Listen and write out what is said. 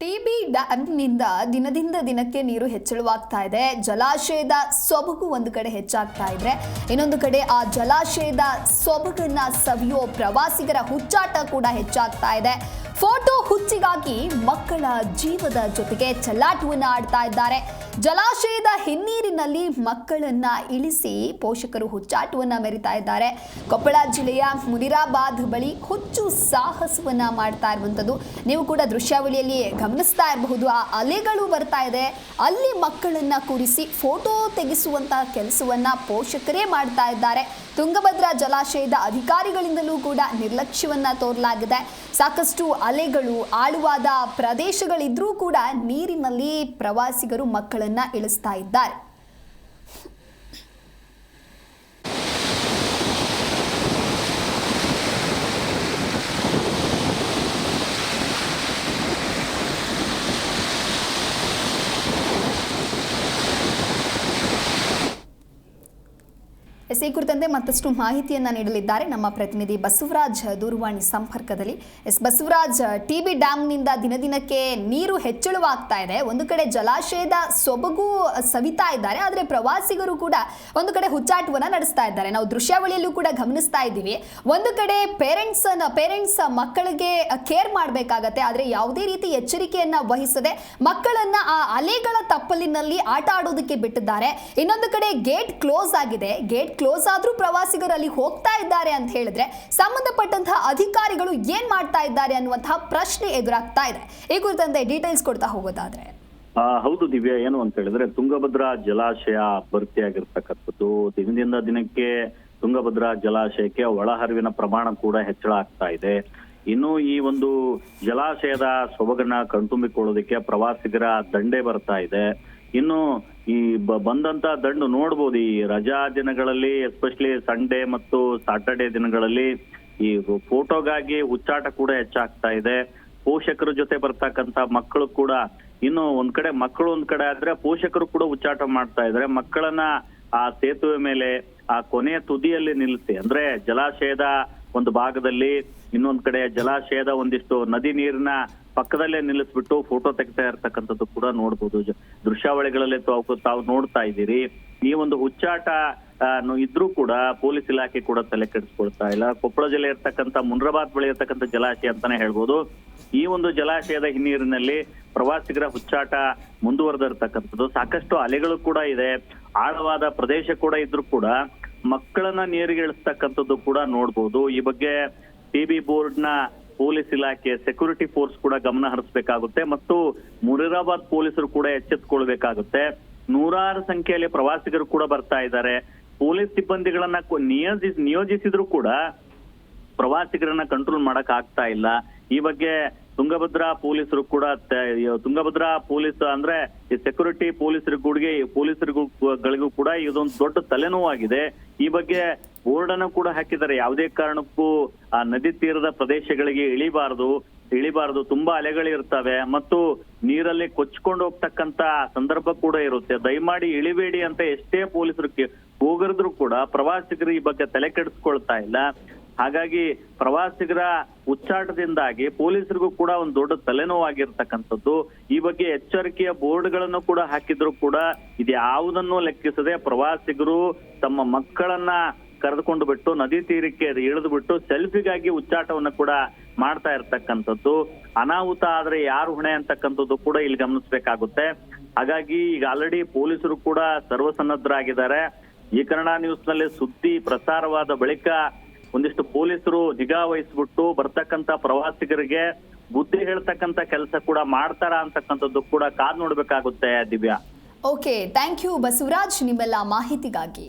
TB ಡ್ಯಾಂನಿಂದ ದಿನದಿಂದ ದಿನಕ್ಕೆ ನೀರು ಹೆಚ್ಚಳವಾಗ್ತಾ ಇದೆ. ಜಲಾಶಯದ ಸೊಬಗು ಒಂದು ಕಡೆ ಹೆಚ್ಚಾಗ್ತಾ ಇದ್ರೆ, ಇನ್ನೊಂದು ಕಡೆ ಆ ಜಲಾಶಯದ ಸೊಬಗನ್ನ ಸವಿಯೋ ಪ್ರವಾಸಿಗರ ಹುಚ್ಚಾಟ ಕೂಡ ಹೆಚ್ಚಾಗ್ತಾ ಇದೆ. ಫೋಟೋ ಹುಚ್ಚಿಗಾಗಿ ಮಕ್ಕಳ ಜೀವದ ಜೊತೆಗೆ ಚೆಲ್ಲಾಟವನ್ನ ಆಡ್ತಾ ಇದ್ದಾರೆ. ಜಲಾಶಯದ ಹಿನ್ನೀರಿನಲ್ಲಿ ಮಕ್ಕಳನ್ನ ಇಳಿಸಿ ಪೋಷಕರು ಹುಚ್ಚಾಟವನ್ನ ಮೆರಿತಾ ಇದ್ದಾರೆ. ಕೊಪ್ಪಳ ಜಿಲ್ಲೆಯ ಮುನಿರಾಬಾದ್ ಬಳಿ ಹುಚ್ಚು ಸಾಹಸವನ್ನ ಮಾಡ್ತಾ ಇರುವಂಥದ್ದು ನೀವು ಕೂಡ ದೃಶ್ಯಾವಳಿಯಲ್ಲಿ ಗಮನಿಸ್ತಾ ಇರಬಹುದು. ಆ ಅಲೆಗಳು ಬರ್ತಾ ಇದೆ, ಅಲ್ಲಿ ಮಕ್ಕಳನ್ನ ಕೂರಿಸಿ ಫೋಟೋ ತೆಗೆಸುವಂತಹ ಕೆಲಸವನ್ನ ಪೋಷಕರೇ ಮಾಡ್ತಾ ಇದ್ದಾರೆ. ತುಂಗಭದ್ರಾ ಜಲಾಶಯದ ಅಧಿಕಾರಿಗಳಿಂದಲೂ ಕೂಡ ನಿರ್ಲಕ್ಷ್ಯವನ್ನ ತೋರಲಾಗಿದೆ. ಸಾಕಷ್ಟು ಅಲೆಗಳು ಆಳವಾದ ಪ್ರದೇಶಗಳಿದ್ರೂ ಕೂಡ ನೀರಿನಲ್ಲಿ ಪ್ರವಾಸಿಗರು ಮಕ್ಕಳನ್ನ ಇಳಿಸ್ತಾ ಇದ್ದಾರೆ. ಈ ಕುರಿತಂತೆ ಮತ್ತಷ್ಟು ಮಾಹಿತಿಯನ್ನ ನೀಡಲಿದ್ದಾರೆ ನಮ್ಮ ಪ್ರತಿನಿಧಿ ಬಸವರಾಜ್ ದೂರವಾಣಿ ಸಂಪರ್ಕದಲ್ಲಿ. ಬಸವರಾಜ್, ಟಿಬಿ ಡ್ಯಾಂನಿಂದ ದಿನದಿನಕ್ಕೆ ನೀರು ಹೆಚ್ಚಳವಾಗ್ತಾ ಇದೆ. ಒಂದು ಕಡೆ ಜಲಾಶಯದ ಸೊಬಗು ಸವಿತಾ ಇದ್ದಾರೆ, ಆದರೆ ಪ್ರವಾಸಿಗರು ಕೂಡ ಒಂದು ಕಡೆ ಹುಚ್ಚಾಟವನ್ನ ನಡೆಸ್ತಾ ಇದ್ದಾರೆ. ನಾವು ದೃಶ್ಯಾವಳಿಯಲ್ಲೂ ಕೂಡ ಗಮನಿಸ್ತಾ ಇದ್ದೀವಿ. ಒಂದು ಕಡೆ ಪೇರೆಂಟ್ಸ್ ಮಕ್ಕಳಿಗೆ ಕೇರ್ ಮಾಡಬೇಕಾಗತ್ತೆ, ಆದರೆ ಯಾವುದೇ ರೀತಿ ಎಚ್ಚರಿಕೆಯನ್ನ ವಹಿಸದೆ ಮಕ್ಕಳನ್ನ ಆ ಅಲೆಗಳ ತಪ್ಪಲಿನಲ್ಲಿ ಆಟ ಆಡೋದಕ್ಕೆ ಬಿಟ್ಟಿದ್ದಾರೆ. ಇನ್ನೊಂದು ಕಡೆ ಗೇಟ್ ಕ್ಲೋಸ್ ಆಗಿದೆ. ಗೇಟ್ ಕ್ಲೋಸ್ ಆದ್ರೂ ಪ್ರವಾಸಿಗರು ಅಲ್ಲಿ ಹೋಗ್ತಾ ಇದ್ದಾರೆ ಅಂತ ಹೇಳಿದ್ರೆ ಸಂಬಂಧಪಟ್ಟಂತಹ ಅಧಿಕಾರಿಗಳು ಏನ್ ಮಾಡ್ತಾ ಇದ್ದಾರೆ ಅನ್ನುವಂತಹ ಪ್ರಶ್ನೆ ಎದುರಾಗ್ತಾ ಇದೆ. ಈ ಕುರಿತಂತೆ ಡೀಟೇಲ್ಸ್ ಕೊಡ್ತಾ ಹೋಗೋದಾದ್ರೆ. ಹೌದು ದಿವ್ಯಾ, ಏನು ಅಂತ ಹೇಳಿದ್ರೆ ತುಂಗಭದ್ರಾ ಜಲಾಶಯ ಭರ್ತಿಯಾಗಿರ್ತಕ್ಕಂಥದ್ದು. ದಿನದಿಂದ ದಿನಕ್ಕೆ ತುಂಗಭದ್ರಾ ಜಲಾಶಯಕ್ಕೆ ಒಳಹರಿವಿನ ಪ್ರಮಾಣ ಕೂಡ ಹೆಚ್ಚಳ ಆಗ್ತಾ ಇದೆ. ಇನ್ನು ಈ ಒಂದು ಜಲಾಶಯದ ಸೊಬಗನ್ನ ಕಣ್ತುಂಬಿಕೊಳ್ಳೋದಕ್ಕೆ ಪ್ರವಾಸಿಗರ ದಂಡೆ ಬರ್ತಾ ಇದೆ. ಇನ್ನು ಈ ಬಂದಂತ ದಂಡು ನೋಡ್ಬೋದು. ಈ ರಜಾ ದಿನಗಳಲ್ಲಿ, ಎಸ್ಪೆಷಲಿ ಸಂಡೇ ಮತ್ತು ಸಾಟರ್ಡೆ ದಿನಗಳಲ್ಲಿ ಈ ಫೋಟೋಗಾಗಿ ಹುಚ್ಚಾಟ ಕೂಡ ಹೆಚ್ಚಾಗ್ತಾ ಇದೆ. ಪೋಷಕರ ಜೊತೆ ಬರ್ತಕ್ಕಂತ ಮಕ್ಕಳು ಕೂಡ, ಇನ್ನು ಒಂದ್ ಕಡೆ ಆದ್ರೆ ಪೋಷಕರು ಕೂಡ ಹುಚ್ಚಾಟ ಮಾಡ್ತಾ ಇದ್ದಾರೆ. ಮಕ್ಕಳನ್ನ ಆ ಸೇತುವೆ ಮೇಲೆ ಆ ಕೊನೆಯ ತುದಿಯಲ್ಲಿ ನಿಲ್ಲಿಸಿ, ಅಂದ್ರೆ ಜಲಾಶಯದ ಒಂದು ಭಾಗದಲ್ಲಿ, ಇನ್ನೊಂದ್ ಕಡೆ ಜಲಾಶಯದ ಒಂದಿಷ್ಟು ನದಿ ನೀರಿನ ಪಕ್ಕದಲ್ಲೇ ನಿಲ್ಲಿಸ್ಬಿಟ್ಟು ಫೋಟೋ ತೆಗಿತಾ ಇರ್ತಕ್ಕಂಥದ್ದು ಕೂಡ ನೋಡ್ಬೋದು. ದೃಶ್ಯಾವಳಿಗಳಲ್ಲಿ ತಾವು ನೋಡ್ತಾ ಇದ್ದೀರಿ. ಈ ಒಂದು ಹುಚ್ಚಾಟ ಇದ್ರೂ ಕೂಡ ಪೊಲೀಸ್ ಇಲಾಖೆ ಕೂಡ ತಲೆ ಕೆಡಿಸ್ಕೊಳ್ತಾ ಇಲ್ಲ. ಕೊಪ್ಪಳ ಜಿಲ್ಲೆ ಇರ್ತಕ್ಕಂಥ ಮುನಿರಾಬಾದ್ ಬಳಿ ಇರ್ತಕ್ಕಂಥ ಜಲಾಶಯ ಅಂತಾನೆ ಹೇಳ್ಬೋದು. ಈ ಒಂದು ಜಲಾಶಯದ ಹಿನ್ನೀರಿನಲ್ಲಿ ಪ್ರವಾಸಿಗರ ಹುಚ್ಚಾಟ ಮುಂದುವರೆದಿರ್ತಕ್ಕಂಥದ್ದು. ಸಾಕಷ್ಟು ಅಲೆಗಳು ಕೂಡ ಇದೆ, ಆಳವಾದ ಪ್ರದೇಶ ಕೂಡ ಇದ್ರೂ ಕೂಡ ಮಕ್ಕಳನ್ನ ನೀರಿಗೆ ಇಳಿಸ್ತಕ್ಕಂಥದ್ದು ಕೂಡ ನೋಡ್ಬೋದು. ಈ ಬಗ್ಗೆ ಟಿಬಿ ಬೋರ್ಡ್ ನ ಪೊಲೀಸ್ ಇಲಾಖೆ, ಸೆಕ್ಯೂರಿಟಿ ಫೋರ್ಸ್ ಕೂಡ ಗಮನ ಹರಿಸಬೇಕಾಗುತ್ತೆ ಮತ್ತು ಮುನಿರಾಬಾದ್ ಪೊಲೀಸರು ಕೂಡ ಎಚ್ಚೆತ್ತುಕೊಳ್ಬೇಕಾಗುತ್ತೆ. ನೂರಾರು ಸಂಖ್ಯೆಯಲ್ಲಿ ಪ್ರವಾಸಿಗರು ಕೂಡ ಬರ್ತಾ ಇದ್ದಾರೆ. ಪೊಲೀಸ್ ಸಿಬ್ಬಂದಿಗಳನ್ನ ನಿಯೋಜಿಸಿದ್ರು ಕೂಡ ಪ್ರವಾಸಿಗರನ್ನ ಕಂಟ್ರೋಲ್ ಮಾಡಕ್ ಆಗ್ತಾ ಇಲ್ಲ. ಈ ಬಗ್ಗೆ ತುಂಗಭದ್ರಾ ಪೊಲೀಸ್ ಅಂದ್ರೆ ಈ ಸೆಕ್ಯೂರಿಟಿ ಪೊಲೀಸರಿಗೂ ಕೂಡ ಇದೊಂದು ದೊಡ್ಡ ತಲೆನೋವಾಗಿದೆ. ಈ ಬಗ್ಗೆ ಬೋರ್ಡ್ ಅನ್ನು ಕೂಡ ಹಾಕಿದ್ದಾರೆ. ಯಾವುದೇ ಕಾರಣಕ್ಕೂ ಆ ನದಿ ತೀರದ ಪ್ರದೇಶಗಳಿಗೆ ಇಳಿಬಾರದು, ತುಂಬಾ ಅಲೆಗಳಿರ್ತವೆ ಮತ್ತು ನೀರಲ್ಲಿ ಕೊಚ್ಕೊಂಡು ಹೋಗ್ತಕ್ಕಂತ ಸಂದರ್ಭ ಕೂಡ ಇರುತ್ತೆ. ದಯಮಾಡಿ ಇಳಿಬೇಡಿ ಅಂತ ಎಷ್ಟೇ ಪೊಲೀಸರು ಹೋಗರಿದ್ರು ಕೂಡ ಪ್ರವಾಸಿಗರು ಈ ಬಗ್ಗೆ ತಲೆ ಕೆಡಿಸ್ಕೊಳ್ತಾ ಇಲ್ಲ. ಹಾಗಾಗಿ ಪ್ರವಾಸಿಗರ ಉಚ್ಚಾಟದಿಂದಾಗಿ ಪೊಲೀಸರಿಗೂ ಕೂಡ ಒಂದು ದೊಡ್ಡ ತಲೆನೋವಾಗಿರ್ತಕ್ಕಂಥದ್ದು. ಈ ಬಗ್ಗೆ ಎಚ್ಚರಿಕೆಯ ಬೋರ್ಡ್ಗಳನ್ನು ಕೂಡ ಹಾಕಿದ್ರು ಕೂಡ ಇದ್ಯಾವುದನ್ನು ಲೆಕ್ಕಿಸದೆ ಪ್ರವಾಸಿಗರು ತಮ್ಮ ಮಕ್ಕಳನ್ನ ಕರೆದುಕೊಂಡು ಬಿಟ್ಟು ನದಿ ತೀರಕ್ಕೆ ಇಳಿದು ಬಿಟ್ಟು ಸೆಲ್ಫಿಗಾಗಿ ಉಚ್ಚಾಟವನ್ನು ಕೂಡ ಮಾಡ್ತಾ ಇರ್ತಕ್ಕಂಥದ್ದು. ಅನಾಹುತ ಆದ್ರೆ ಯಾರು ಹೊಣೆ ಅಂತಕ್ಕಂಥದ್ದು ಕೂಡ ಇಲ್ಲಿ ಗಮನಿಸಬೇಕಾಗುತ್ತೆ. ಹಾಗಾಗಿ ಈಗ ಆಲ್ರೆಡಿ ಪೊಲೀಸರು ಕೂಡ ಸರ್ವಸನ್ನದ್ಧರಾಗಿದ್ದಾರೆ. ಈ ಕನ್ನಡ ನ್ಯೂಸ್ ನಲ್ಲಿ ಸುದ್ದಿ ಪ್ರಸಾರವಾದ ಬಳಿಕ ಒಂದಿಷ್ಟು ಪೊಲೀಸರು ನಿಗಾ ವಹಿಸ್ಬಿಟ್ಟು ಬರ್ತಕ್ಕಂತ ಪ್ರವಾಸಿಗರಿಗೆ ಬುದ್ಧಿ ಹೇಳ್ತಕ್ಕಂತ ಕೆಲಸ ಕೂಡ ಮಾಡ್ತಾರ ಅಂತಕ್ಕಂಥದ್ದು ಕೂಡ ಕಾದ್ ನೋಡ್ಬೇಕಾಗುತ್ತೆ Divya. Okay, thank you Basavaraj ನಿಮ್ಮೆಲ್ಲ ಮಾಹಿತಿಗಾಗಿ.